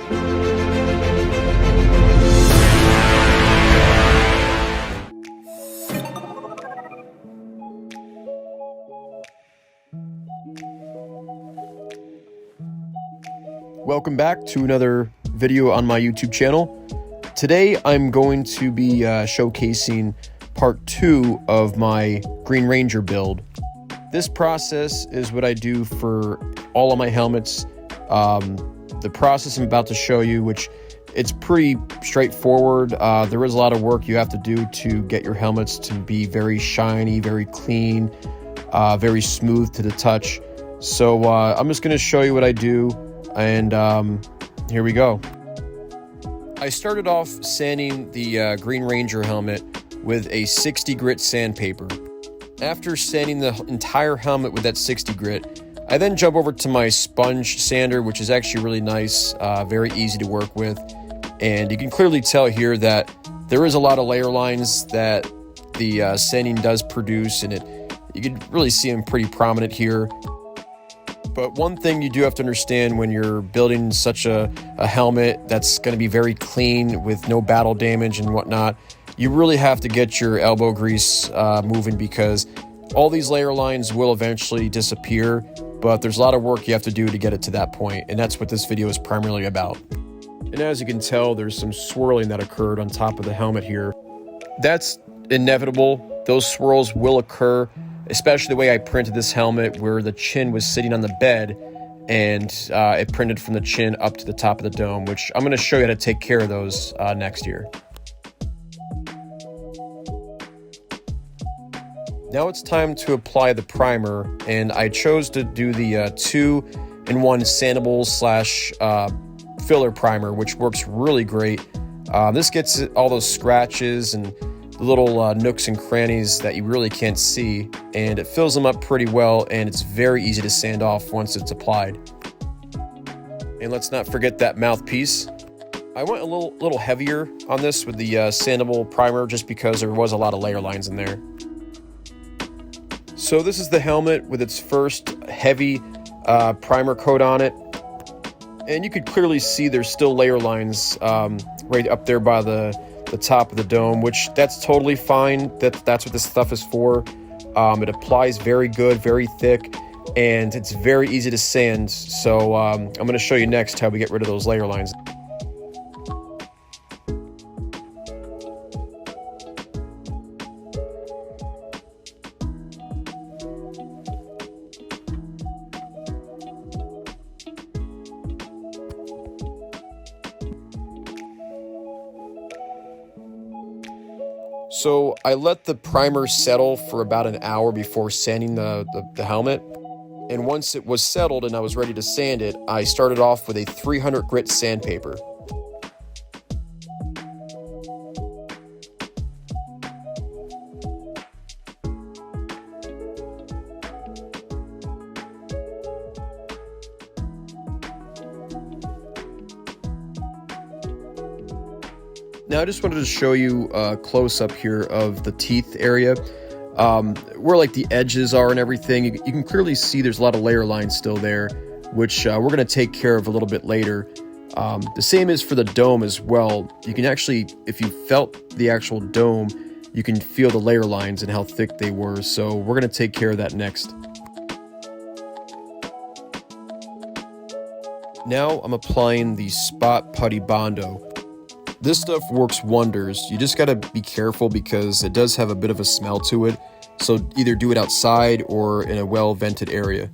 Welcome back to another video on my YouTube channel. Today I'm going to be showcasing part 2 of my Green Ranger build. This process is what I do for all of my helmets. The process I'm about to show you, which it's pretty straightforward. There is a lot of work you have to do to get your helmets to be very shiny, very clean, very smooth to the touch. So I'm just going to show you what I do. And here we go. I started off sanding the Green Ranger helmet with a 60 grit sandpaper. After sanding the entire helmet with that 60 grit, I then jump over to my sponge sander, which is actually really nice, very easy to work with. And you can clearly tell here that there is a lot of layer lines that the sanding does produce, and you can really see them pretty prominent here. But one thing you do have to understand when you're building such a helmet that's going to be very clean with no battle damage and whatnot, you really have to get your elbow grease moving, because all these layer lines will eventually disappear, but there's a lot of work you have to do to get it to that point, and that's what this video is primarily about. And as you can tell, there's some swirling that occurred on top of the helmet here. That's inevitable. Those swirls will occur, especially the way I printed this helmet, where the chin was sitting on the bed and it printed from the chin up to the top of the dome, which I'm going to show you how to take care of those next year. Now it's time to apply the primer, and I chose to do the 2-in-1 sandable / filler primer, which works really great. This gets all those scratches and the little nooks and crannies that you really can't see, and it fills them up pretty well, and it's very easy to sand off once it's applied. And let's not forget that mouthpiece. I went a little heavier on this with the sandable primer just because there was a lot of layer lines in there. So this is the helmet with its first heavy primer coat on it, and you could clearly see there's still layer lines right up there by the top of the dome, which that's totally fine. That's what this stuff is for. It applies very good, very thick, and it's very easy to sand. So I'm going to show you next how we get rid of those layer lines. So I let the primer settle for about an hour before sanding the helmet. And once it was settled and I was ready to sand it, I started off with a 300 grit sandpaper. Now I just wanted to show you a close-up here of the teeth area, where like the edges are and everything. You can clearly see there's a lot of layer lines still there, which we're going to take care of a little bit later. The same is for the dome as well. You can actually, if you felt the actual dome, you can feel the layer lines and how thick they were. So we're going to take care of that next. Now I'm applying the Spot Putty Bondo. This stuff works wonders. You just got to be careful because it does have a bit of a smell to it. So either do it outside or in a well-vented area.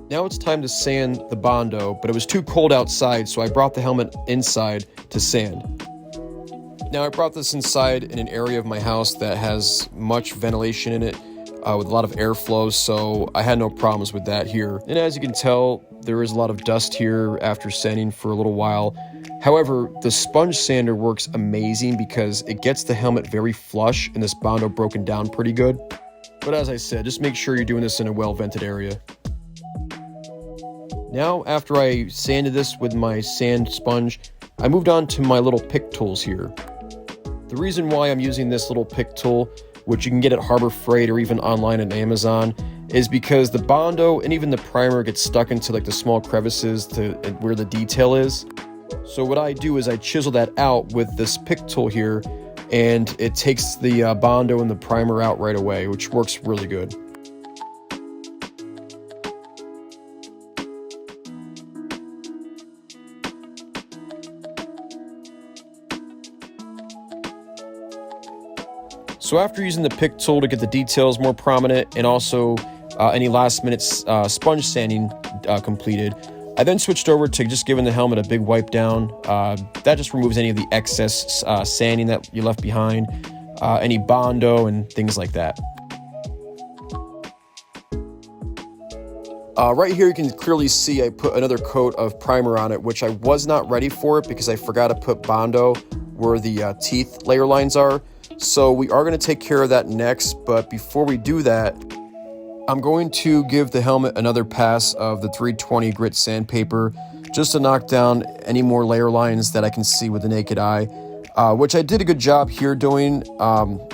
Now it's time to sand the Bondo, but it was too cold outside, so I brought the helmet inside to sand. Now I brought this inside in an area of my house that has much ventilation in it, with a lot of airflow, so I had no problems with that here. And as you can tell, there is a lot of dust here after sanding for a little while. However, the sponge sander works amazing because it gets the helmet very flush and this Bondo broken down pretty good. But as I said, just make sure you're doing this in a well-vented area. Now, after I sanded this with my sand sponge, I moved on to my little pick tools here. The reason why I'm using this little pick tool, which you can get at Harbor Freight or even online on Amazon, is because the Bondo and even the primer gets stuck into like the small crevices to where the detail is. So what I do is I chisel that out with this pick tool here, and it takes the Bondo and the primer out right away, which works really good. So after using the pick tool to get the details more prominent and also any last minute sponge sanding completed, I then switched over to just giving the helmet a big wipe down. That just removes any of the excess sanding that you left behind, any Bondo and things like that. Right here you can clearly see I put another coat of primer on it, which I was not ready for it because I forgot to put Bondo where the teeth layer lines are. So we are going to take care of that next, but before we do that, I'm going to give the helmet another pass of the 320 grit sandpaper just to knock down any more layer lines that I can see with the naked eye, which I did a good job here doing.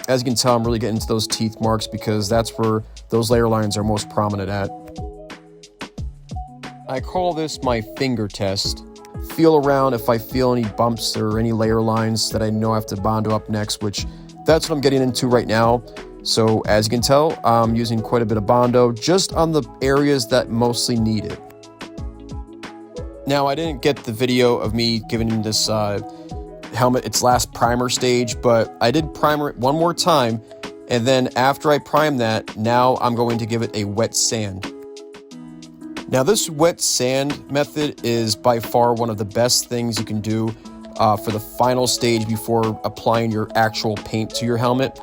As you can tell, I'm really getting into those teeth marks because that's where those layer lines are most prominent at. I call this my finger test. Feel around if I feel any bumps or any layer lines that I know I have to Bondo up next, which that's what I'm getting into right now. So as you can tell, I'm using quite a bit of Bondo just on the areas that mostly need it. Now, I didn't get the video of me giving this helmet its last primer stage, but I did primer it one more time. And then after I prime that, now I'm going to give it a wet sand. Now, this wet sand method is by far one of the best things you can do for the final stage before applying your actual paint to your helmet.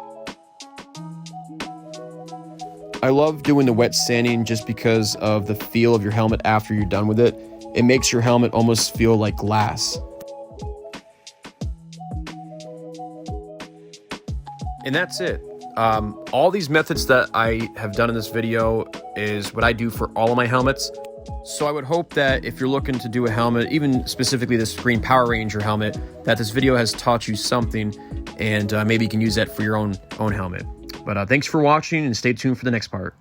I love doing the wet sanding just because of the feel of your helmet after you're done with it. It makes your helmet almost feel like glass. And that's it. All these methods that I have done in this video is what I do for all of my helmets. So I would hope that if you're looking to do a helmet, even specifically this Green Power Ranger helmet, that this video has taught you something, and maybe you can use that for your own helmet. But thanks for watching, and stay tuned for the next part.